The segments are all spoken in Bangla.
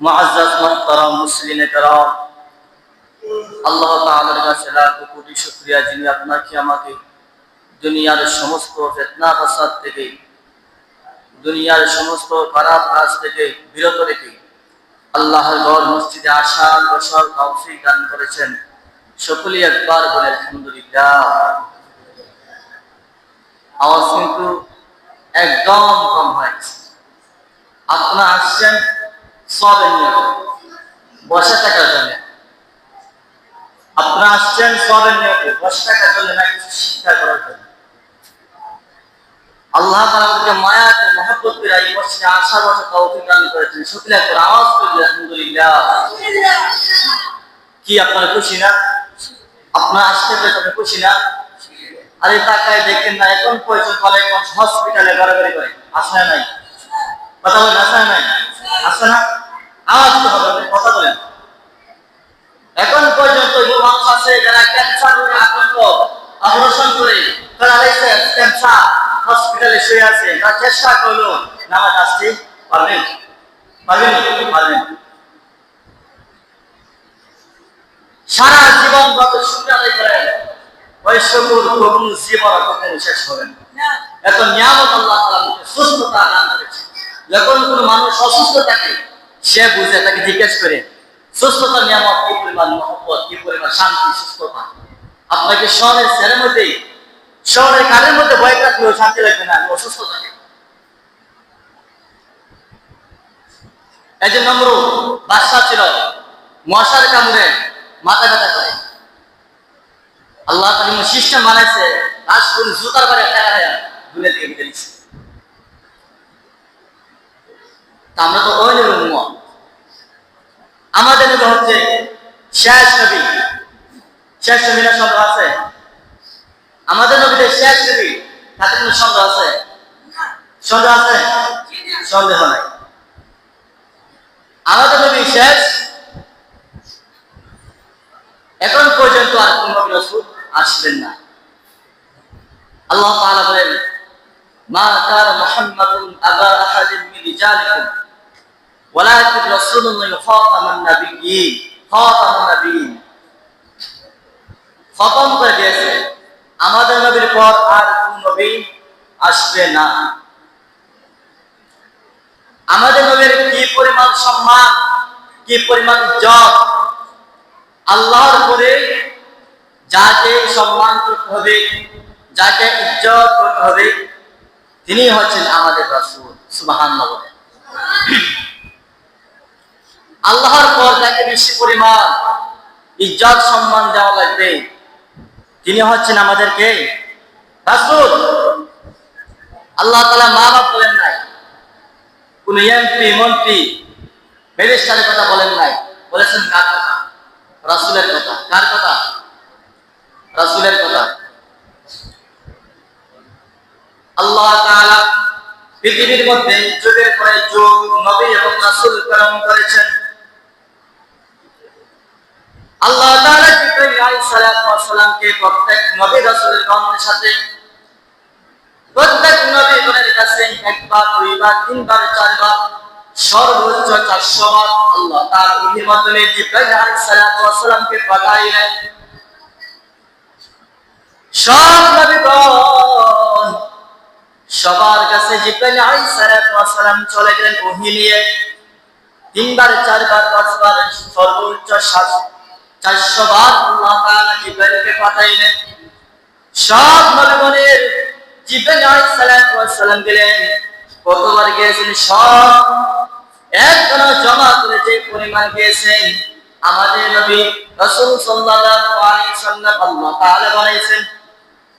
মুআজ্জাজ মুহতারাম মুসলিমিন کرام, আল্লাহ তাআলার কাছে লাখো কোটি শুকরিয়া যিনি আপনাকে আমাকে দুনিয়ার সমস্ত ফিতনা ফাসাদ থেকে, দুনিয়ার সমস্ত খারাপ কাজ থেকে বিরত রেখে আল্লাহর ঘর মসজিদে আসার বসার তৌফিক দান করেছেন। সকলেই একবার বলে আলহামদুলিল্লাহ। আওয়াজ কিন্তু একদম কম হয়েছে। আপনারা আসছেন সবের নিয়ে বসে থাকার জন্য, আপনারা আসছেন সবের নিয়ে বসে থাকার জন্য না কিছু শিক্ষা করার জন্য। আল্লাহ তাআলাকে মায়া মহব্বত করে এই মসজিদে আসার বসার তৌফিক দান করেছেন। সকলে একবার আওয়াজ করে আলহামদুলিল্লাহ। কি আপনারা খুশি না? আপনারা আসতে পেরে আপনি খুশি না? আরে তাকায় দেখেন না, এখন পর্যন্ত হসপিটালে গড়াগড়ি করে আসে নাই, কথা বলেন আসে নাই, আসে না? আওয়াজ তো হবে, কথা বলেন। এখন পর্যন্ত মানুষ আছে যারা ক্যান্সার রোগে আক্রান্ত, অপারেশন করে প্যারালাইসিস ক্যান্সার হসপিটালে শুয়ে আছে, তারা চেষ্টা করলো নামাজ আসতে পারবেন? পারবেন? সারা জীবন যত শুকর আদায় করেন ওই শুকর কখনো জীবন কখনো শেষ হবে না। এত নিয়ামত আল্লাহ তাআলা সুস্থতা দান করেছে। যখন কোনো মানুষ অসুস্থ থাকে সে বুঝে, তাকে জিজ্ঞেস করে সুস্থতার নিয়ামত কি পরিমাণ মহব্বত, কি পরিমাণ শান্তি, সুস্থতা। আপনাকে শহরের ছেলের মধ্যে, শহরের কাজের মধ্যে ভয় থাকলেও শান্তি লাগবে না অসুস্থ থাকে। এই যে নমরুদ বাদশা ছিল, মশার কামড়ে মাথা ব্যথা করে, আল্লাহ তাআলা সিস্টেম বানাইছে রাজ কোন জুতার বারে টাকা দুনিয়া থেকে বিদায় দিচ্ছে। আমরা তো ওই নবী, আমাদের নবী হচ্ছে শেষ নবী। শেষ নবী না সন্দেহ আছে? আমাদের নবীদের শেষ নবী, তাতে কোনো সন্দেহ আছে? সন্দেহ আছে? সন্দেহ নাই। আমাদের নবী শেষ, এখন পর্যন্ত আর কোন নবী রাসূল আসবেন না। আল্লাহ তাআলা বলেন মা কানা মুহাম্মাদুন আবা আহাদিন মিন রিজালিকুম ওয়ালাকিন রাসূলুল্লাহি খাতামান নাবিয়্যিন। খতম করে দিয়েছে, আমাদের নবীর পর আর কোন নবী আসবে না। আমাদের নবীর কি পরিমাণ সম্মান, কি পরিমাণ ইজ্জত। আল্লাহর পরে যাকে সম্মান করতে হবে, যাকে ইজ্জত করতে হবে, তিনি হচ্ছেন আমাদের রাসূল। সুবহানাল্লাহ। আল্লাহর পর যাকে বেশি পরিমাণ ইজ্জত সম্মান দেওয়া লাগবে তিনি হচ্ছেন আমাদেরকে রাসূল। আল্লাহ তাআলা মা বাপ বলেন নাই, কোন এমপি মন্ত্রী ব্যারিস্টারের কথা বলেন নাই, বলেছেন কার কথা? রাসূলের কথা। কার কথা? রাসূলের কথা। আল্লাহ তাআলা পৃথিবীর মধ্যে যুগের পরে যুগ নবী এবং রাসূল প্রেরণ করেছেন। আল্লাহ তাআলা জিবরাইল আলাইহিস সালামকে প্রত্যেক নবী রাসূলের গণের সাথে, প্রত্যেক নবী গণের কাছে একবার, দুইবার, তিনবার, চারবার, সর্বোচ্চ 400 বার আল্লাহ তাআলা ওহীর মাধ্যমে জিবরাইল আলাইহিস সালামকে পাঠাইলেন। সব নবীগণ সবার কাছে জিবরাইল আলাইহিস সালাম চলে গেলেন ওহী নিয়ে। তিনবার, চারবার, পাঁচবার, সর্বোচ্চ 400 বার আল্লাহ তাআলা জিবরাইলকে পাঠাইলেন। সব নবীগণের জিবরাইল আলাইহিস সালাম গেলেন, কতবার গিয়েছেন সব একখানা জমা করে যে পরিমাণ গিয়েছেন আমাদের নবী রাসূল সাল্লাল্লাহু আলাইহি ওয়াসাল্লাম আল্লাহ তাআলা বানাইছেন।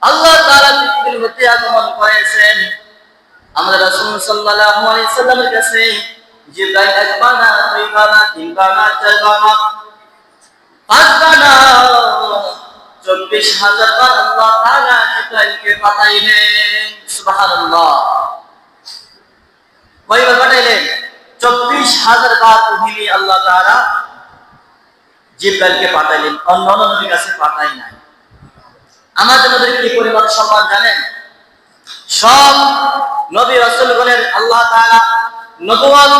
আল্লাহ তাআলা পৃথিবীর মধ্যে আগমন করেছেন। আমাদের রাসূল সাল্লাল্লাহু আলাইহি ওয়াসাল্লামের কাছে জিবরাইল একবার না, দুইবার না, তিনবার না, চারবার না, 5বার না, 24,000 বার আল্লাহ তাআলা জিবরাইলকে পাঠাইলেন। সুবহানাল্লাহ। কয়বার পাঠাইলেন? 24,000 বার ওহী আল্লাহ তাআলা জিবরাইলকে পাঠাইলেন, অন্য নবীর কাছে পাঠাই নাই। আমাদের নবীর কি পরিমাণ সম্মান জানেন? সব নবী রাসূলগণের আল্লাহ তাআলা নবুয়ত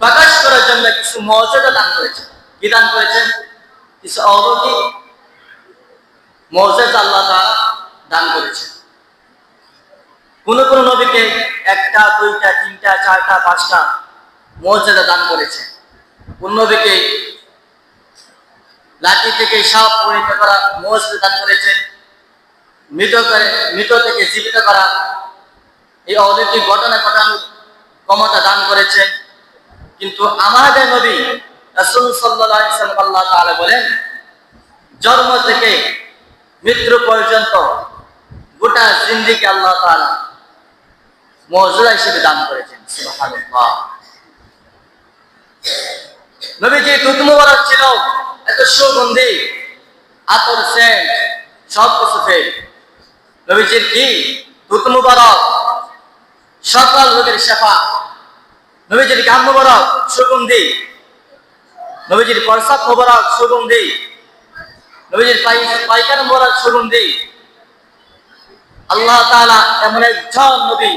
প্রকাশ করার জন্য কিছু মর্যাদা দান করেছেন। কি দান করেছেন? কিছু অলৌকিক মর্যাদা আল্লাহ তাআলা দান করেছেন। কোন কোন নবীকে একটা, দুইটা, তিনটা, চারটা, পাঁচটা মর্যাদা দান করেছেন। কোন নবীকে লাঠি থেকে সাপ পরিণত করা মর্যাদা দান করেছেন। মৃত থেকে জীবিত করা, এই অলৌকিক ঘটনা ঘটানোর ক্ষমতা দান করেছেন। কিন্তু আমাদের নবী রাসূল সাল্লাল্লাহু আলাইহি ওয়াসাল্লাম আল্লাহ তাআলা বলেন, জন্ম থেকে মৃত্যু পর্যন্ত গোটা জিন্দেগি আল্লাহ তাআলা মর্যাদা হিসেবে দান করেছেন। সুবহানাল্লাহ। নবীজি দুধ মুবারক ছিল এত সুগন্ধি, আতর, সেন্ট সব কিছুতে। নবীজির কি দুধ মুবারক, সকল রোগের শেফা। নবীজির গাম মুবারক সুগন্ধি, নবীজির প্রস্রাব মুবারক সুগন্ধি, নবীজির পায়খানা মুবারক সুগন্ধি। আল্লাহ তাআলা এমন একজন নবী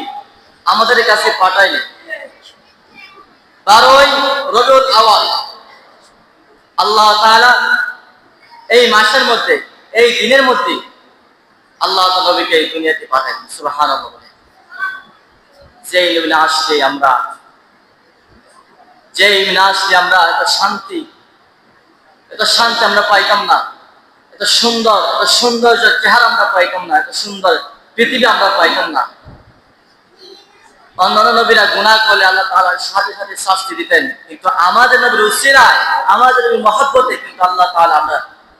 আমাদের কাছে পাঠাইলেন। 12ই রবিউল আউয়াল আল্লাহ তাআলা এই মাসের মধ্যে, এই দিনের মধ্যে আল্লাহ তাআলা নবীকে এই দুনিয়াতে পাঠালেন। সুবহানাল্লাহ। যেই নবী আসলে আমরা এত শান্তি আমরা পাইতাম না, এত সৌন্দর্য চেহারা আমরা পাইতাম না, এত সুন্দর পৃথিবী আমরা পাইতাম না। অন্যান্য নবীরা গুনাহ করলে আল্লাহ তাআলা সাথে সাথে শাস্তি দিতেন, কিন্তু আমাদের নবীর উসিলায়, আমাদের নবীর মহব্বতে কিন্তু আল্লাহ তাআলা আমরা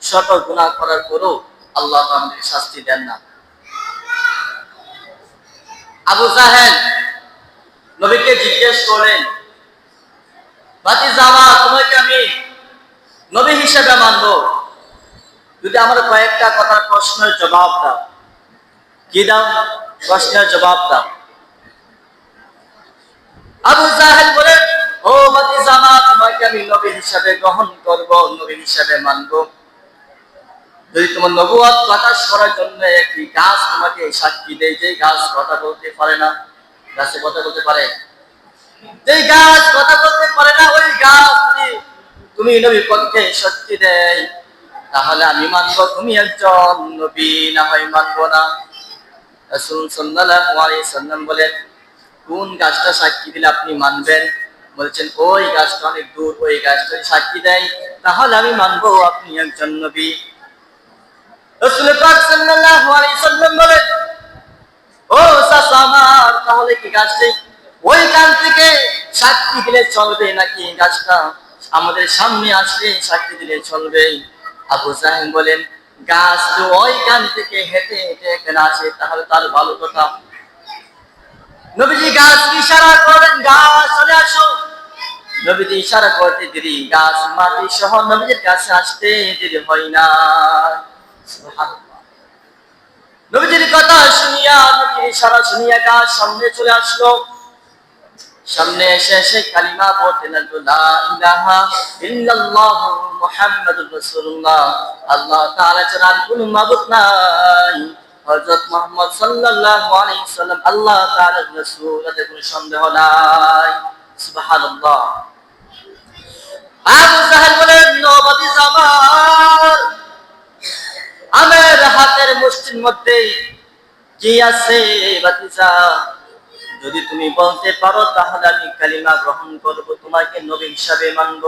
শত গুনাহ করার পরও আল্লাহ তাআলা আমাদেরকে শাস্তি দেন না। আবু জাহেল নবীকে জিজ্ঞেস করলেন, ভাতিজা আমার, তোমাকে আমি নবী হিসেবে মানবো যদি আমার কয়েকটা কথার প্রশ্নের জবাব দাও। কি দাও? প্রশ্নের জবাব দাও। আবু জাহেল বলেন, ও ভাতিজা আমার, তোমাকে আমি নবী হিসেবে গ্রহণ করব, নবী হিসেবে মানব যদি তোমার নবুয়ত প্রকাশ করার জন্য একটি গাছ তোমাকে সাক্ষী দেয়। যে গাছ কথা বলতে পারে না, গাছে কথা বলতে পারে? যে গাছ কথা বলতে পারে না, ওই গাছ তুমি নবীর পক্ষে সাক্ষী দেয়, তাহলে আমি মানব তুমি একজন নবী, না হয় মানব না। রাসূল সাল্লাল্লাহু আলাইহি সাল্লাম বলেন, কোন গাছটা সাক্ষী দিলে আপনি মানবেন? বলছেন, ওই গাছটা অনেক দূর, ওই গাছটা সাক্ষী দেয়, তাহলে আমি মানবো আপনি একজন নবী। রাসূল পাক সাল্লাল্লাহু আলাইহি সাল্লাম বলেন, ও চাচা আমার, তাহলে কি গাছটি ওই কান থেকে সাক্ষী দিলে চলবে, নাকি গাছটা আমাদের সামনে আসলে সাক্ষী দিলে চলবে? আবু জাহেল বলেন, গাছ তো ওই কান থেকে হেঁটে হেঁটে এখানে আসে, তাহলে তার ভালো কথা। নবীজি গাছকে ইশারা করেন, গাছ চলে আসো। নবীজি ইশারা করতে দেরি, গাছ মাটি সহ নবীজির কাছে আসতে দেরি হয় না। সুবহানাল্লাহ। নবীজির কথা শুনিয়া, নবীজির ইশারা শুনিয়া গাছ সামনে চলে আসলো। সামনে এসে কালিমা পড়তে লাগলো, লা ইলাহা ইল্লাল্লাহ মুহাম্মাদুর রাসূলুল্লাহ, আল্লাহ তাআলা ছাড়া আর কোনো মাবুদ নাই, হযরত মুহাম্মদ সাল্লাল্লাহু আলাইহি ওয়াসাল্লাম আল্লাহ তাআলার রাসূল, এতে কোনো সন্দেহ নাই। সুবহানাল্লাহ। আবু জাহেল বলেন, নবী জামার, আমার হাতের মুষ্টির মধ্যে কি আছে ভাতিজা? যদি তুমি বলতে পারো তাহলে আমি কালিমা গ্রহণ করব, তোমাকে নবী হিসাবে মানব।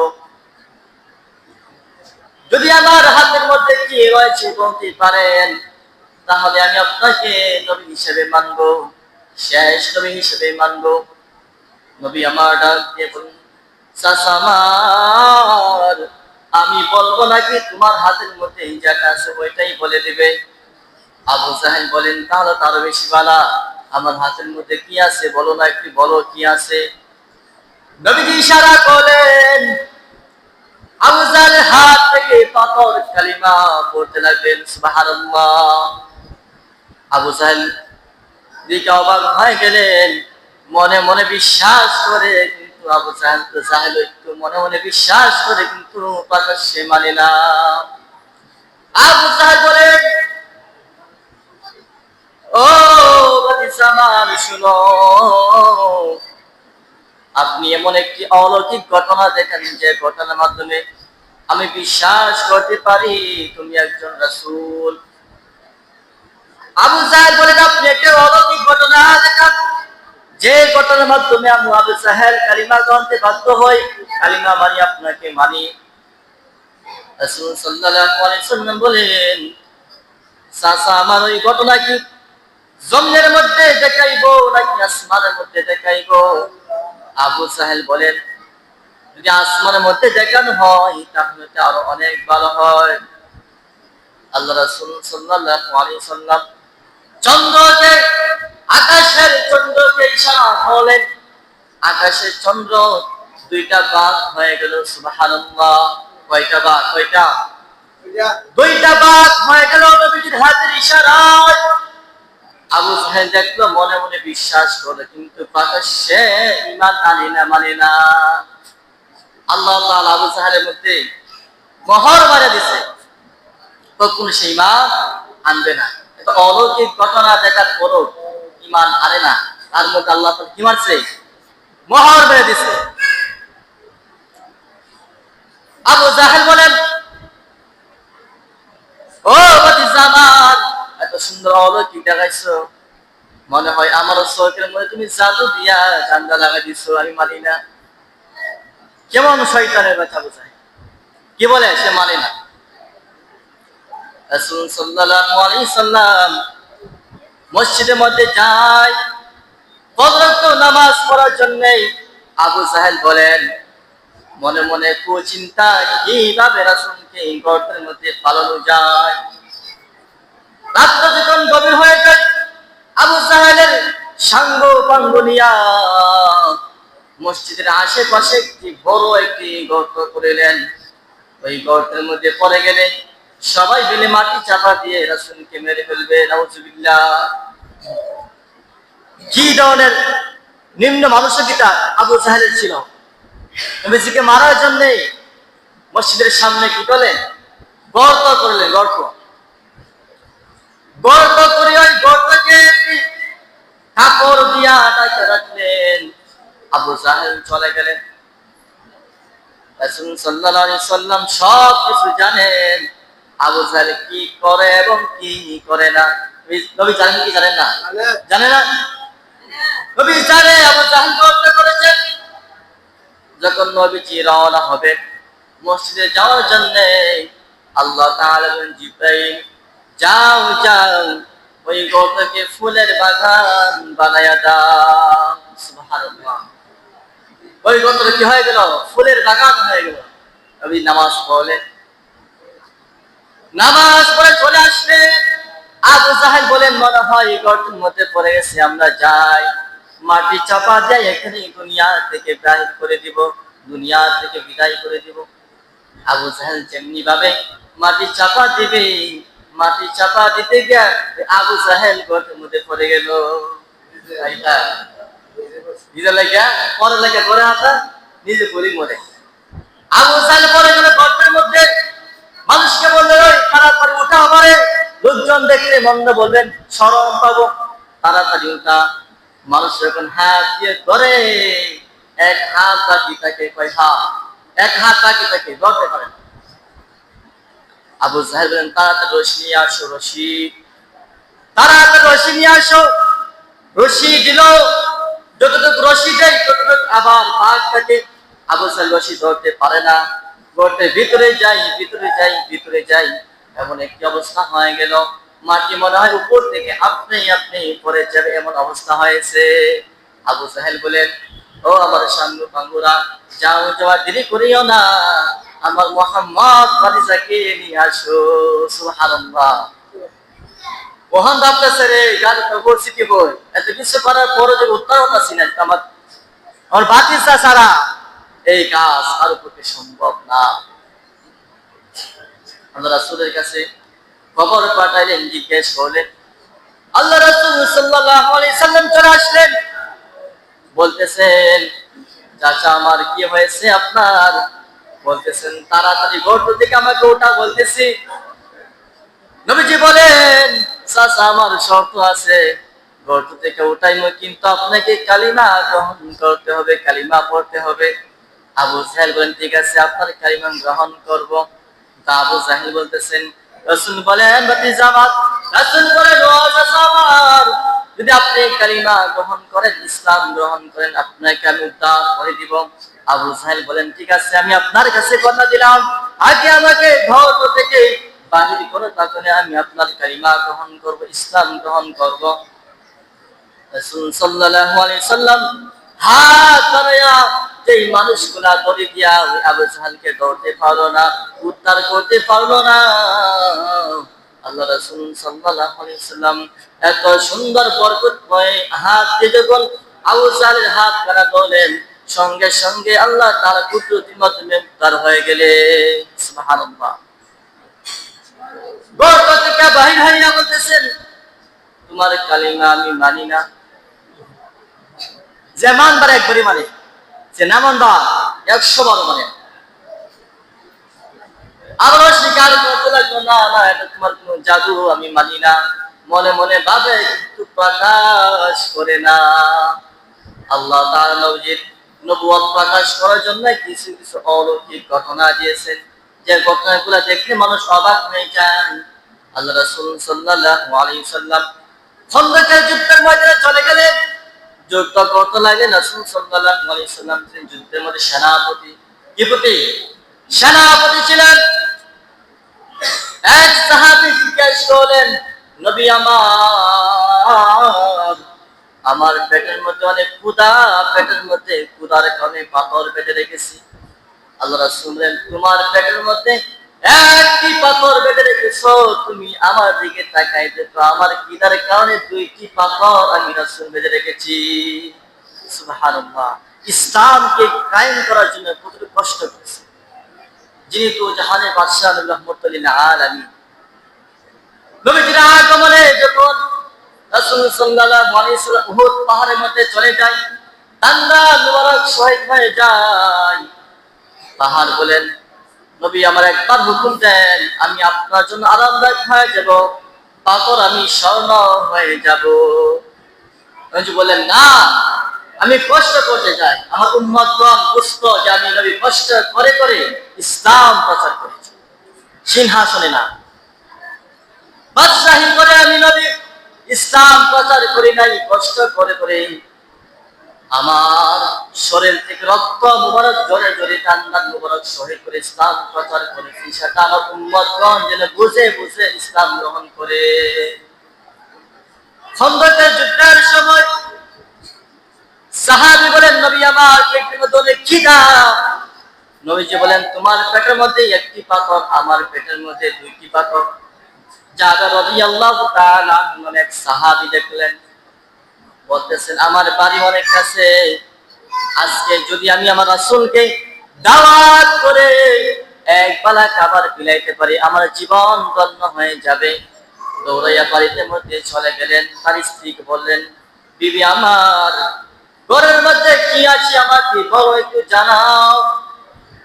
যদি আমার হাতের মধ্যে কি রয়েছে বলতে পারেন, তাহলে আমি আপনাকে নবী হিসেবে মানব, শেষ নবী হিসেবে মানব। নবী আমার ডাক দিয়ে বললেন, চাচা আমার, আমি বলবো নাকি তোমার হাতের মধ্যে যেটা আছে ওইটাই বলে দিবে? আবু জাহেল বলেন, তাহলে তারও বেশি বালা, আমার হাতের মধ্যে কি আছে বলো না, একটু বলো কি আছে। নবীজি ইশারা করলেন, আবু জাহেলের হাত থেকে পাথর কালিমা পড়তে লাগলেন। সুবহানাল্লাহ। আবু জাহেল দিকে অবাক হয়ে গেলেন, মনে মনে বিশ্বাস করে, কিন্তু আবু জাহেল একটু মনে মনে বিশ্বাস করে কিন্তু প্রকাশ্যে মানে না। আবু জাহেল বলেন, ও ভাতিজা আমার শুনো, আপনি এমন একটি অলৌকিক ঘটনা দেখেন যে ঘটনার মাধ্যমে আমি বিশ্বাস করতে পারি তুমি একজন রাসূল। আবু জাহেল বলেন, আপনি একটা অলৌকিক ঘটনা দেখান যে ঘটনার মাধ্যমে আমি আবু জাহেল কালিমা গ্রহণে বাধ্য হই, কালিমা মানি, আপনাকে মানি। রাসূল সাল্লাল্লাহু আলাইহি ওয়াসাল্লাম বলেন, চাচা আমার ওই ঘটনা কি জমিনের মধ্যে দেখাইবো নাকি আসমানের মধ্যে দেখাইবো? আবু জাহেল বলেন, যদি আসমানের মধ্যে দেখানো হয় তাহলে তো আরো অনেক ভালো হয়। আল্লাহ রাসূল সাল্লাল্লাহু আলাইহি ওয়াসাল্লাম চন্দ্রকে, আকাশের চন্দ্রকে ইশারা করলেন, আকাশের চন্দ্র দুইটা ভাগ হয়ে গেল। সুবহানাল্লাহ। কয়টা ভাগ? কয়টা? দুইটা ভাগ হয়ে গেল নবীজির হাতের ইশারায়। আবু জাহেল দেখলো, মনে মনে বিশ্বাস করলো, কিন্তু প্রকাশ্যে ঈমান আনে না, মানে না। আল্লাহ তাআলা আবু জাহেলের মধ্যে মোহর মারা দিছে, কখনো সে ঈমান আনবে না। এটা অলৌকিক ঘটনা দেখার পরও ঈমান আনে না, তার মধ্যে আল্লাহ তাআলা কি মারছে? মোহর মেরে দিছে। আবু জাহেল বলেন, ও ভাতিজা আমার, এত সুন্দর অলৌকিক দেখাইছো, মনে হয় আমারও চোখের মধ্যে তুমি জাদু দিয়া ঠান্ডা লাগাই দিছো, আমি মানি না। কেমন শয়তানের কথা বোঝায়, কি বলে? সে মানে না। রাসূল সাল্লাল্লাহু আলাইহি ওয়াসাল্লাম মসজিদের মধ্যে যায় ফজর নামাজ পড়ার জন্য। আবু জাহেল বলেন, মনে মনে কুচিন্তা, কিভাবে রাসূলকে গর্তের মধ্যে পালানো যায়। রাত যখন গভীর হয়ে যায়, আবু জাহেলের সাঙ্গ পাঙ্গ নিয়া মসজিদের আশেপাশে একটি বড় একটি গর্ত করিলেন। ওই গর্তের মধ্যে পড়ে গেলে সবাই মিলে মাটি চাপা দিয়ে রাসূলকে মেরে ফেলবে। নাউজুবিল্লাহ। কি ধরনের নিম্ন মানসিকতা আবু জাহেলের ছিল! নবীজিকে মারার জন্য মসজিদের সামনে কি করলেন? গর্ত করলেন। গর্ত করে ওই গর্তকে কাপড় দিয়া ঢাকা রাখলেন। আবু জাহেল চলে গেলেন। রাসূল সাল্লাল্লাহু আলাইহি ওয়াসাল্লাম সব কিছু জানেন, আবু জাহেল কি করে এবং কি করে না। নবী জানেন কি জানেন না? জানে না। নবী জানে আবু জাহেল গর্ত করেছে। যখন নবীজি রওনা হবে মসজিদে যাওয়ার জন্য, আল্লাহ তাআলা বলেন, জিবরাইল যাও যাও, ওই গর্তকে ফুলের বাগান বানায়া দাও। সুবহানাল্লাহ। ওই গর্তটা কি হয়ে গেল? ফুলের বাগান হয়ে গেল। নবী নামাজ পড়লেন, নামাজ পড়ে চলে আসলে আবু জাহেল বলেন, মনে হয় এই গর্তের মধ্যে পড়ে গেছে, আমরা যাই, মাটি চাপা দিয়ে এখানে দুনিয়া থেকে বাহির করে দিব, দুনিয়া থেকে বিদায় করে দিব। আবু জাহেল যেমনি ভাবে মাটি চাপা দিবে, মাটি চাপা দিতে গিয়ে আবু জাহেল গর্তের মধ্যে পড়ে গেল। নিজে পরি মরে। আবু জাহেল পড়ে গেল গর্তের মধ্যে। মানুষকে বললেন, ওই তাড়াতাড়ি উঠা, আমারে লোকজন দেখলে মন্দ বলবেন, শরম পাবো, তাড়াতাড়ি উঠা। মানুষ যখন হাত দিয়ে ধরে, এক হাত বাকি থাকে, কয় হাত? এক হাত বাকি থাকে, ধরতে পারে না। আবু জাহেল বলেন, তাড়াতাড়ি রশি নিয়ে আসো, রশি, তাড়াতাড়ি রশি নিয়ে আসো। রশি দিল, যতটুকু রশি দেয় ততটুকু আবার ভাগ থাকে। আবু জাহেল রশি ধরতে পারে না, গর্তের ভিতরে যাই, ভিতরে যাই, ভিতরে যাই, এমন একটি অবস্থা হয়ে গেল, মাটি মনে হয় উপর থেকে আপনি আপনি পড়ে যাবে, এমন অবস্থা হয়েছে। আবু জাহেল বলেন, ও আমার সাঙ্গ পাঙ্গুরা, যাও, যাওয়া দেরি করিও না, আমার মুহাম্মদ খাদিজাকে নিয়ে আসো। সুবহানাল্লাহ। মহান ভাবতেছে, রে গান বলছি কি বই, এত কিছু করার পরে যে উত্তরতা আছি না, আমার বাতিসা ছাড়া এই কাজ আর পক্ষে সম্ভব না। আল্লাহ রাসূলের কাছে খবর পাঠাইলেন, জিজ্ঞেস করলেন। আল্লাহ রাসূল সাল্লাল্লাহু আলাইহি সাল্লাম চলে আসলেন, বলতেছেন, চাচা আমার কি হয়েছে আপনার? বলতেছেন, তাড়াতাড়ি গর্ত থেকে আমাকে ওঠা বলতেছি। নবীজি বলেন, চাচা আমার শর্ত আছে, গর্ত থেকে উঠাইমু, কিন্তু আপনাকে কালিমা গ্রহণ করতে হবে, কালিমা পড়তে হবে। আবু জাহেল বলেন, ঠিক আছে, আপনার কালিমা গ্রহণ করব। তা আবু জাহেল বলতেছেন, রাসূল বলেন, ভাতিজাবাদ, রাসূল বলেন, ও আমার, যদি আপনি কালিমা গ্রহণ করেন, ইসলাম গ্রহণ করেন, আপনাকে আমি উদ্ধার করে দিব। আবু জাহেল বলেন, ঠিক আছে, আমি আপনার কাছে কথা দিলাম, আগে আমাকে গর্ত থেকে বাহির করে, তারপরে আমি আপনার কালিমা গ্রহণ করব, ইসলাম গ্রহণ করব। রাসূল সাল্লাল্লাহু আলাইহি সাল্লাম হাত বাড়ায়া যেই মানুষগুলা দড়ি দিয়া ওই আবু জাহেলকে ধরতে পারলো না, উদ্ধার করতে পারলো না, আল্লাহ রাসূল সাল্লাল্লাহু আলাইহি সাল্লাম এত সুন্দর বরকতময় হাত দিয়ে যখন আবু জাহেলের হাত কাটা ধরলেন, সঙ্গে সঙ্গে আল্লাহ তাআলা কুদরতির মাধ্যমে উদ্ধার হয়ে গেলেন। সুবহানাল্লাহ। গর্ত থেকে বাহির হইয়া বলতেছেন, তোমার কালিমা আমি মানি না। যে মানবার একবারই মানে, যে না মানবার 100 বার মানে। আবারও স্বীকার করতে লাগলো, না না, এটা তোমার কোন জাদু, আমি মানি না। মনে মনে ভাবে, কিন্তু প্রকাশ করে না। আল্লাহ তাআলা নবীর নবুয়ত প্রকাশ করার জন্য কিছু কিছু অলৌকিক ঘটনা দিয়েছেন, যে ঘটনাগুলো দেখলে মানুষ অবাক হয়ে যায়। আল্লাহ রাসূল সাল্লাল্লাহু আলাইহি সাল্লাম খন্দকের যুদ্ধের ময়দানে চলে গেলেন। যুদ্ধ করতে লাগলেন। রাসূল সাল্লাল্লাহু আলাইহি সাল্লাম যুদ্ধের মধ্যে সেনাপতি, সেনাপতি ছিলেন। এক সাহাবী জিজ্ঞেস করলেন, নবী আমার পেটের মধ্যে অনেক ক্ষুধা, পেটের মধ্যে ক্ষুধার কারণে পাথর পেটে রেখেছি। আল্লাহ রাসূল বলেন, তোমার পেটের মধ্যে একটি পাথর বেঁধে রেখেছো, তুমি আমার দিকে তাকাই দেখো, আমার খিদার কারণে 2টি পাথর আমি রাসূল বেঁধে রেখেছি। সুবহানাল্লাহ। ইসলামকে কায়েম করার জন্য কতটুকু কষ্ট করেছে, যিনি তো জাহানের বাদশাহ রাহমাতুল লিল আলামিন। নবীজির আগমনে যখন রাসূল সাল্লাল্লাহু আলাইহি ওয়াসাল্লাম উহুদ পাহাড়ের মধ্যে চলে যায়, ডান্ডা মুবারক শহীদ হয়ে যায়। পাহাড় বলেন, নবী আমার একবার হুকুম দেন, আমি আপনার জন্য আরামদায়ক হয়ে যাব, পাথর আমি স্বর্ণ হয়ে যাব। নবী বলেন, না, আমি কষ্ট করতে চাই, আমার উম্মতগণ বুঝত যে আমি নবী কষ্ট করে করে ইসলাম প্রচার করেছি, সিংহাসনে না, বাদশাহী করে আমি নবী ইসলাম প্রচার করি নাই, কষ্ট করে করে আমার শরীর থেকে রক্ত মুবারক জড়ে জড়ে কান্নার মুবারক শহীদ করে ইসলাম প্রচার করেছি, সেটা আমার উম্মতগণ যেন বুঝে বুঝে ইসলাম গ্রহণ করে। খন্দকের যুদ্ধের সময় সাহাবী বলেন, নবী আমার পেটের মধ্যে অনেক খিদা। নবীজি বলেন, তোমার পেটের মধ্যে একটি পাথর, আমার পেটের মধ্যে 2টি পাথর। জাবের রাদিয়াল্লাহু তাআলা নামে এক সাহাবী দেখলেন, বলতেছেন, আমার বাড়ি অনেক কাছে, আজকে যদি আমি আমার রাসূলকে দাওয়াত করে এক বেলা খাবার বিলাইতে পারি, আমার জীবন ধন্য হয়ে যাবে। দৌড়াইয়া বাড়িতে মধ্যে চলে গেলেন। তার স্ত্রীকে বললেন, বিবি আমার, ঘরের মধ্যে কি আছে আমাকে বলো, একটু জানাও,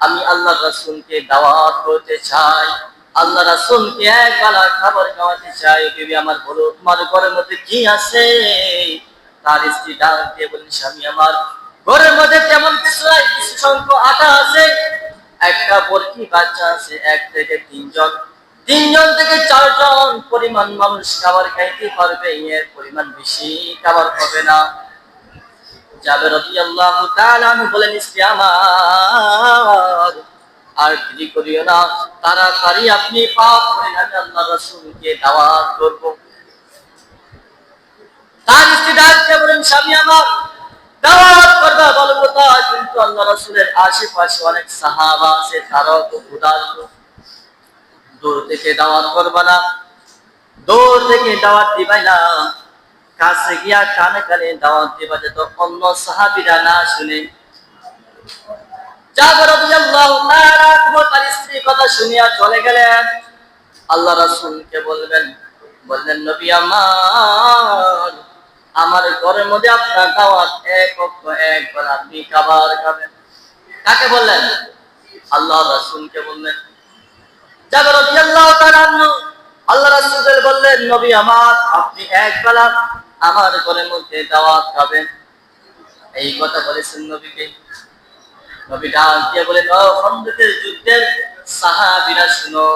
আমি আল্লাহ রাসূলকে দাওয়াত করতে চাই, আল্লাহ রাসূলকে এক বেলা খাবার খাওয়াতে চাই। বিবি আমার, বলো তোমার ঘরের মধ্যে কি আছে? তার স্ত্রী ডাক দিয়ে বললেন, স্বামী আমার, ঘরের মধ্যে তেমন কিছু নাই, কিছু সংখ্যক আটা আছে, একটা বরকি বাচ্চা আছে, 1 থেকে 3 জন, 3 জন থেকে 4 জন পরিমাণ মানুষ খাবার খাইতে পারবে, এর পরিমাণ বেশি খাবার হবে না। জাবের রাদিয়াল্লাহু তাআলা বলেন, স্ত্রী আমার, আর দেরি করিও না, তাড়াতাড়ি আপনি পাক করেন, আমি আল্লাহ রাসূলকে দাওয়াত করব। তার স্ত্রী ডাকতে বলেন, স্বামী আমার, দাওয়াত করবা বলো কোথায়, কিন্তু আল্লাহ রাসূলের আশেপাশে অনেক সাহাবা আছে, তারাও তো ক্ষুধার্ত, দূর থেকে দাওয়াত করবা না, দূর থেকে দাওয়াত দিবাই না, কাছে গিয়া কানে কানে দাওয়াত দিবা, যাতে অন্য সাহাবীরা না শুনে। জাবের রাদিয়াল্লাহু তাআলা তার স্ত্রীর কথা শুনিয়া চলে গেলেন। আল্লাহ রাসূলকে বললেন, নবী আমার, আমার ঘরের মধ্যে আপনার দাওয়াত, একবার আপনি খাবার খাবেন। কাকে বললেন? আল্লাহ রাসূলকে বললেন। জাবের রাদিয়াল্লাহু তাআলা আল্লাহ রাসূল বললেন, নবী আমার, আপনি এক বেলা আমার ঘরের মধ্যে দাওয়াত খাবেন। এই কথা বলেছেন নবীকে। নবী ডাক দিয়ে বলেন, ও খন্দকের যুদ্ধের সাহাবীরা শুনো,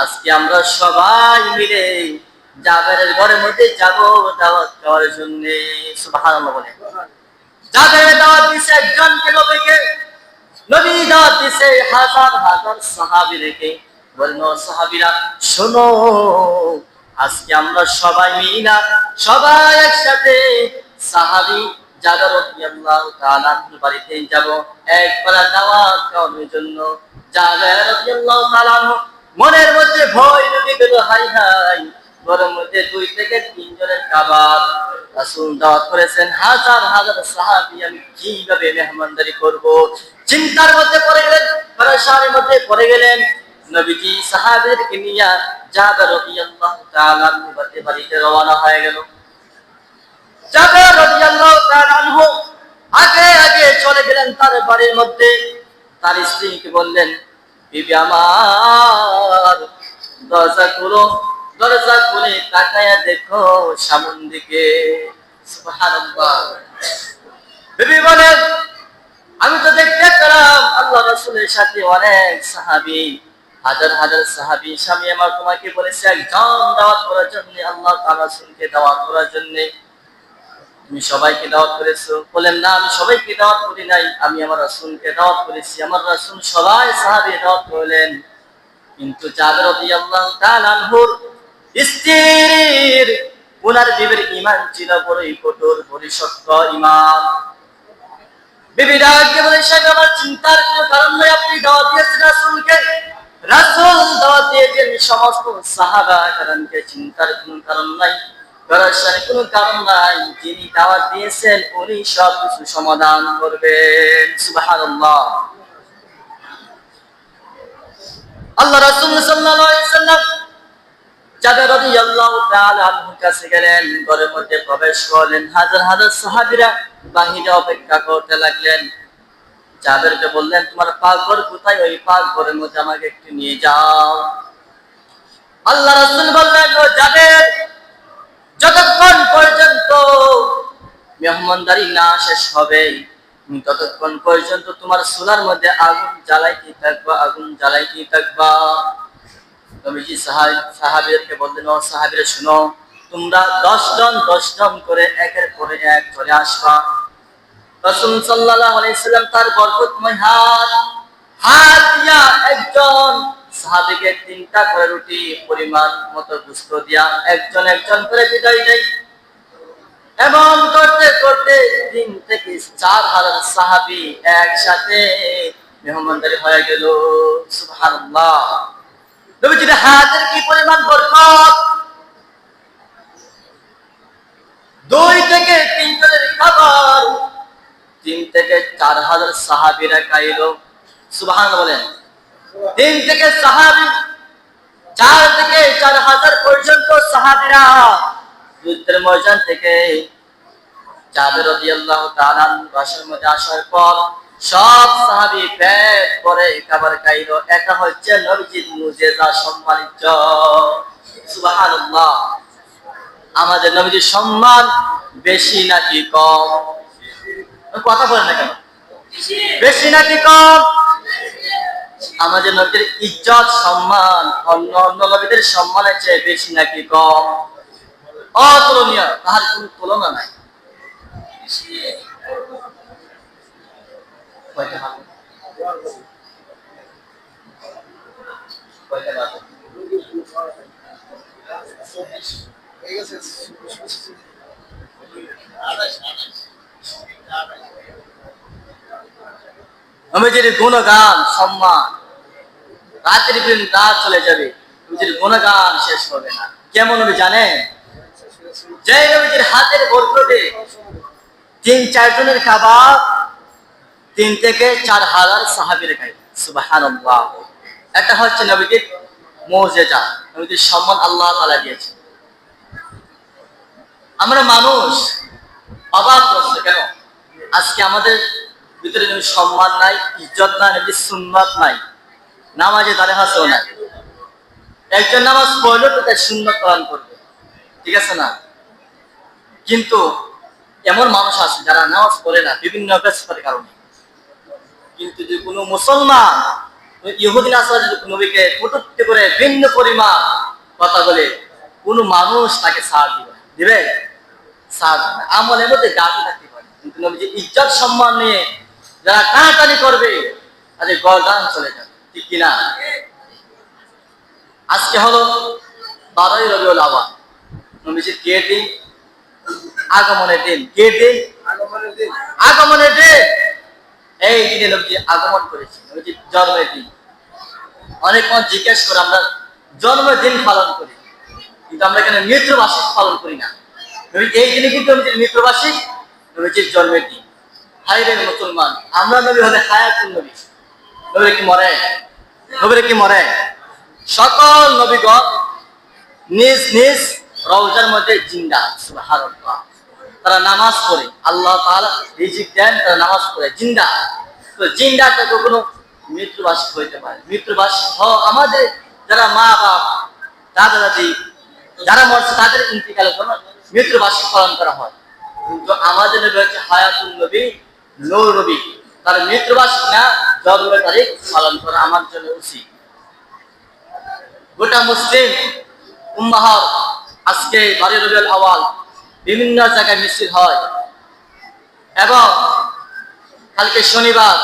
আজকে আমরা সবাই মিলে জাবেরের ঘরের মধ্যে যাব দাওয়াত খাওয়ার জন্য। সুবহানাল্লাহ বলেন। জাবের দাওয়াত দিছে একজনকে, নবীকে। নবী দাওয়াত দিছে হাজার হাজার সাহাবীদেরকে। বলেন, ও সাহাবীরা শোনো, আজকে আমরা সবাই মিলা সবাই একসাথে সাহাবী জাবের রাদিয়াল্লাহু তাআলা আনহুর বাড়িতে যাব একবার দাওয়াত খাওয়ানোর জন্য। জাবের রাদিয়াল্লাহু তাআলা আনহু মনের মধ্যে ভয় ঢুকে গেল, হাই হাই, ঘরের মধ্যে 2 থেকে 3 জনের খাবার, রাসূল দাওয়াত করেছেন হাজার হাজার সাহাবী, আমি কিভাবে মেহমানদারি করব? চিন্তার মধ্যে পড়ে গেলেন, পরেশানির মধ্যে পড়ে গেলেন। নবীজি সাহাবীদেরকে নিয়ে জাবের রাদিয়াল্লাহু তাআলা আনহুর বাড়িতে রওনা হয়ে গেল। জাবের রাদিয়াল্লাহু তাআলা আনহু আগে আগে চলে গেলেন তার বাড়ির মধ্যে। তার স্ত্রীকে বললেন, বিবি আমার, দরজা খুলো, দরজা খুলে তাকায়া দেখো সামন দিকে। সুবহানাল্লাহ। বিবি বলেন, আমি তো দেখতে পেলাম আল্লাহ রাসূলের সাথে অনেক সাহাবী, হাজার হাজার সাহাবী। স্বামী আমার তোমাকে বলেছে একজন দাওয়াত করার জন্য, আল্লাহ তাআলা রাসূলকে দাওয়াত করার জন্য। তুমি সবাইকে দাওয়াত করেছো? বলেন, না, আমি সবাইকে দাওয়াত করি নাই, আমি আমার রাসূলকে দাওয়াত করেছি। আমার রাসূল সবাই সাহাবী দাওয়াত করলেন, কিন্তু জাবের রাদিয়াল্লাহু তাআলা আনহুর স্ত্রীর, ওনার বিবির ঈমান ছিল বড়ই কঠোর, বড়ই শক্ত ঈমান। বিবি ডাককে বলে, সাহেব আমার চিন্তার কোনো কারণ নাই, আপনি দাওয়াত দিয়েছেন রাসূলকে, রাসূল দাওয়াত দিয়েছেন সমস্ত সাহাবা کرامকে, চিন্তার কোনো কারণ নাই, পরেশানির কোনো কারণ নাই, যিনি দাওয়াত দিয়েছেন উনি সব কিছু সমাধান করবেন। সুবহানাল্লাহ। আল্লাহ রাসূল সাল্লাল্লাহু আলাইহি ওয়াসাল্লাম জাবের রাদিয়াল্লাহু তাআলা আনহুর কাছে গেলেন, ঘরের মধ্যে প্রবেশ করলেন। হাজার হাজার সাহাবীরা বাহিরে অপেক্ষা করতে লাগলেন। জাবেরকে বললেন, তোমার পাকঘর কোথায়? ওই পাকঘরের মধ্যে আমাকে একটু নিয়ে যাও। আল্লাহ রাসূল বললেন, ও জাবের, যতক্ষণ পর্যন্ত মেহমানদারি না শেষ হবে, তুমি ততক্ষণ পর্যন্ত তোমার চুলার মধ্যে আগুন জ্বালাইতে থাকবা, আগুন জ্বালাইতে থাকবা। নবীজি সাহাবীদেরকে বললেন, ও সাহাবীরা শুনো, তোমরা 10 জন করে একের পরে এক চলে আসবা। রাসূল সাল্লাল্লাহু আলাইহি সাল্লাম তার বরকতময় হাত দিয়া একজন সাহাবীকে 3টা করে রুটি পরিমাণ মতো গোশত দিয়া একজন একজন করে বিদায় দেয়। এমন করতে করতে 3 থেকে 4,000 সাহাবী একসাথে মেহমানদারি হয়ে গেল। সুবহানাল্লাহ। নবীজির হাতের কি পরিমাণ বরকত! 2 থেকে 3 জনের খাবার 3 থেকে 4,000 সাহাবীরা খাইলো। সুবহানাল্লাহ বলেন। 3 থেকে 4 থেকে 4,000 পর্যন্ত সাহাবীরা যুদ্ধের ময়দান থেকে জাবের রাদিয়াল্লাহু তাআলা বাসার মধ্যে আসার পর সব সাহাবী পেট ভরে খাবার খাইলো। এটা হচ্ছে নবীজির মুজিজা, সম্মানিত। সুবহানাল্লাহ। আমাদের নবীজির সম্মান বেশি নাকি কম? কথা বলেন না কেন? বেশি নাকি কম? আমাদের নবীর ইজ্জত সম্মান অন্য অন্য নবীদের সম্মানের চেয়ে বেশি নাকি কম? অতুলনীয়, তার কোনো তুলনা নাই। নবীজির গুণগান সম্মান রাতের দিন রাত চলে যাবে, নবীজির গুণগান শেষ হবে না। কেমন নবী জানেন? যে নবীজির হাতের বরকতে 3-4 জনের খাবার 3 থেকে 4,000 সাহাবীরা খায়। সুবহানাল্লাহ। এটা হচ্ছে নবীজির মুজিজা, নবীজির সম্মান আল্লাহ তাআলা দিয়েছে। আমরা মানুষ অবাক হচ্ছে কেন আজকে আমাদের ভিতরে নবীর সম্মান নাই, ইজ্জত নাই, নবীর সুন্নাত নাই, নামাজে দাঁড়ে হাসও নাই। একজন নামাজ পড়লো তো তার সুন্নাত পালন করবে, ঠিক আছে না? কিন্তু এমন মানুষ আছে যারা নামাজ পড়ে না বিভিন্ন ব্যস্ততার কারণে। কিন্তু যদি কোনো মুসলমান ইহুদি নাসারা যদি নবীকে কটূক্তি করে ভিন্ন পরিমাণ কথা বলে, কোনো মানুষ তাকে সাথ দিবে না। দিবে? সাথ দিবে না। আমলের মধ্যে গাফি থাকতে পারে, কিন্তু নবীজি ইজ্জত সম্মান নিয়ে যারা টানাটানি করবে তাদের গর্দান চলে যাবে। ঠিক কিনা? আজকে হলো 12ই রবিউল আউয়াল, নবীজির কে দিন? আগমনের দিন। কে দিন? আগমনের দিন। এই দিনে নবীজি আগমন করেছে, নবীজির জন্মের দিন। অনেক মানুষ জিজ্ঞেস করে আমরা জন্মদিন পালন করি, কিন্তু আমরা এখানে মৃত্যুবার্ষিক পালন করি না। এই দিনে কিন্তু নবীজির মৃত্যুবার্ষিক, নবীজির জন্মের দিন। হায়রে মুসলমান, আমরা নবী হলে হায়াতুন নবী। নবীরা কি মরে? নবীরা কি মরে? সকল নবীগণ নিজ নিজ রওজার মধ্যে জিন্দা। সুবহানাল্লাহ। তারা নামাজ পড়ে, আল্লাহ তাআলা রিজিক দেন, তারা নামাজ পড়ে জিন্দা। তো জিন্দাটা কখনো মৃত্যুবার্ষিক হইতে পারে। মৃত্যুবার্ষিক আমাদের যারা মা বাপ দাদা দাদি যারা মরছে তাদের ইন্তিকালের জন্য মৃত্যুবার্ষিক পালন করা হয়। কিন্তু আমাদের নবী হচ্ছে হায়াতুন নবী, নূর নবী, তার মৃত্যুবার্ষিক না জন্মের তারিখ পালন করা আমার জন্য উচিত। গোটা মুসলিম উম্মাহর আজকে 12 রবিউল আউয়াল বিভিন্ন জায়গায় মিছিল হয়, এবং কালকে শনিবার,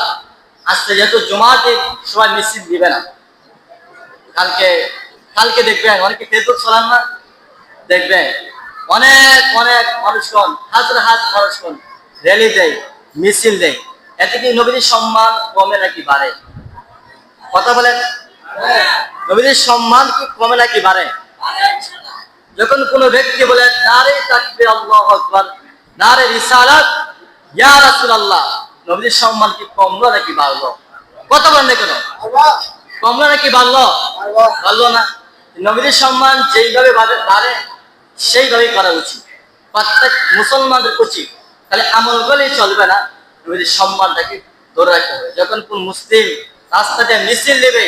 আজকে যেহেতু জুমাতে সবাই মিছিল দিবে না, কালকে দেখবেন অনেকে ফেসবুক চালান না, দেখবেন অনেক অনেক মানুষগণ, হাজার হাজার মানুষগণ র্যালি দেয়, মিছিল দেয়। এতে কি নবীর সম্মান কমে নাকি বাড়ে? কথা বলেন। নবীর সম্মান কি কমে নাকি বাড়ে? যখন কোনো ব্যক্তি বলে নারে তাকবীর আল্লাহু আকবার, নারে রিসালাত, ইয়া রাসূলুল্লাহ, নবীর সম্মান কি কমলো নাকি বাড়লো? কথা বলেন না কেন? কমলো নাকি বাড়লো? বাড়লো না। নবীর সম্মান যেইভাবে বাড়ে সেইভাবেই করা উচিত। প্রত্যেক মুসলমানদের উচিত, তাহলে আমল করলেই চলবে না, নবীর সম্মানটাকে ধরে রাখতে হবে। যখন কোন মুসলিম রাস্তাতে মিছিল নেবে,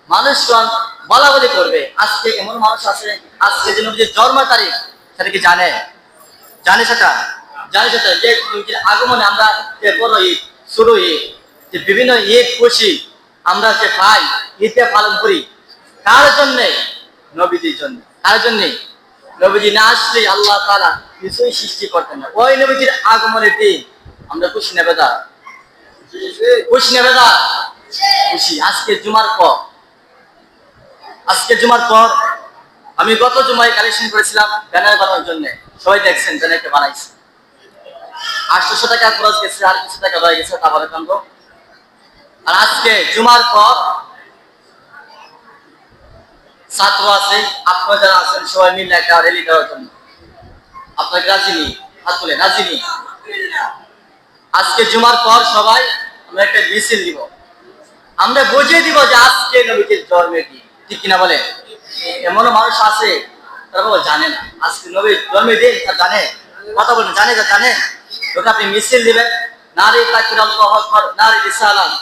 মানুষগণ বলা বলি করবে। আজকে এমন মানুষ আছে, আজকে যে নবীর জন্ম তারিখ সেটা কি জানে? জানে সেটা? জানে সেটা যে নবীর আগমনে আমরা যে বড় ঈদ, শুরু ঈদ, যে বিভিন্ন ঈদ খুশি আমরা যে পাই, ঈদে পালন করি, কার জন্যে? নবীজির জন্য। কার জন্যে? নবীজি না আসলে আল্লাহ তাআলা কিছুই সৃষ্টি করতেন না। ওই নবীজির আগমনের দিন আমরা খুশি নেবে দা, খুশি নেবে দা, খুশি। আজকে জুমার পর আমি গত জুমায় কালেকশন করেছিলাম ব্যানার বানানোর জন্য। সবাই দেখছেন ব্যানারটা বানাইছি। 800 টাকা খরচ গেছে, আর কিছু টাকা রয়ে গেছে, তা বলে কান্দ। আর আজকে জুমার পর ছাত্র আছে, আপনারা যারা আছেন সবাই মিলে একটা র্যালি দেওয়ার জন্য। আপনাকে রাজি নেই? হাত তুলে রাজি নেই? আজকে জুমার পর সবাই আমরা একটা মিছিল দিব, আমরা বুঝিয়ে দিব যে আজকে নবীজির জন্মের দিন। ঠিক কিনা বলে? এমন মানুষ আছে তারা জানে না আজকে নবীর জন্মের দিন, তা জানে? কথা বলেন, জানে? যা জানে ওকে আপনি মিছিল দিবেন, নারে তাকবীর আল্লাহু আকবার, নারে রিসালাত,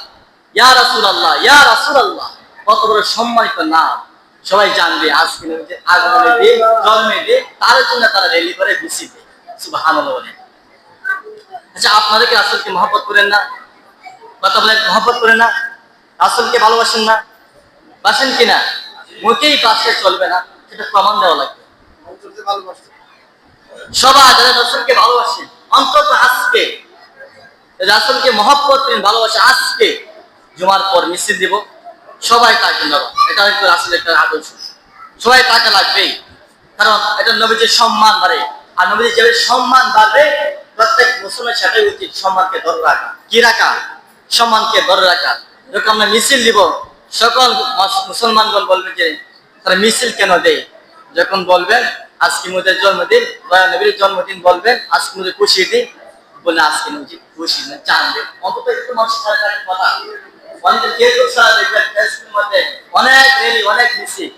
ইয়া রাসূলুল্লাহ, ইয়া রাসূলুল্লাহ, কত বড় সম্মানিত নাম। সবাই জানবে আজকে নবীজির আগমনের দিন, জন্মের দিন, তার জন্য তারা র্যালি করে মিছিল দেয়। সুবহানাল্লাহ বলেন। আচ্ছা, আপনারা কি রাসূলকে মহব্বত করেন না? কথা বলেন, মহব্বত করেন না? রাসূলকে ভালোবাসেন না? বাসেন কিনা? মুখেই বাসে চলবে না, সেটা প্রমাণ দেওয়া লাগবে। সবাই যারা রাসূলকে ভালোবাসেন, অন্তত আজকে রাসূলকে মহব্বত করেন, ভালোবাসে, আজকে জুমার পর মিছিল দিব, সবাই তাকে নেবা। এটা একটু রাসূলের একটা আদর্শ, সবাই তাকে লাগবেই। কারণ এটা নবীজির সম্মান বাড়ে, আর নবীজির যেভাবে সম্মান বাড়বে, প্রত্যেক মুসলমানের সেটাই উচিত সম্মানকে ধরে রাখা। কি রাখা? সম্মানকে ধরে রাখা। যখন আমরা মিছিল দিব, সকল মুসলমানগণ বলবে যে তারা মিছিল কেন দেয়? যখন বলবেন আজকে নবীর জন্মদিন, নবীর জন্মদিন বলবেন আজকে নবীর খুশি দিন, বলে আজকে নবী খুশি না জানবে। অন্তত একটু মানুষের সাথে কথা অনেক ফেসবুক ছাড়া দেখবেন, ফেসবুকের মধ্যে অনেক র্যালি, অনেক মিছিল।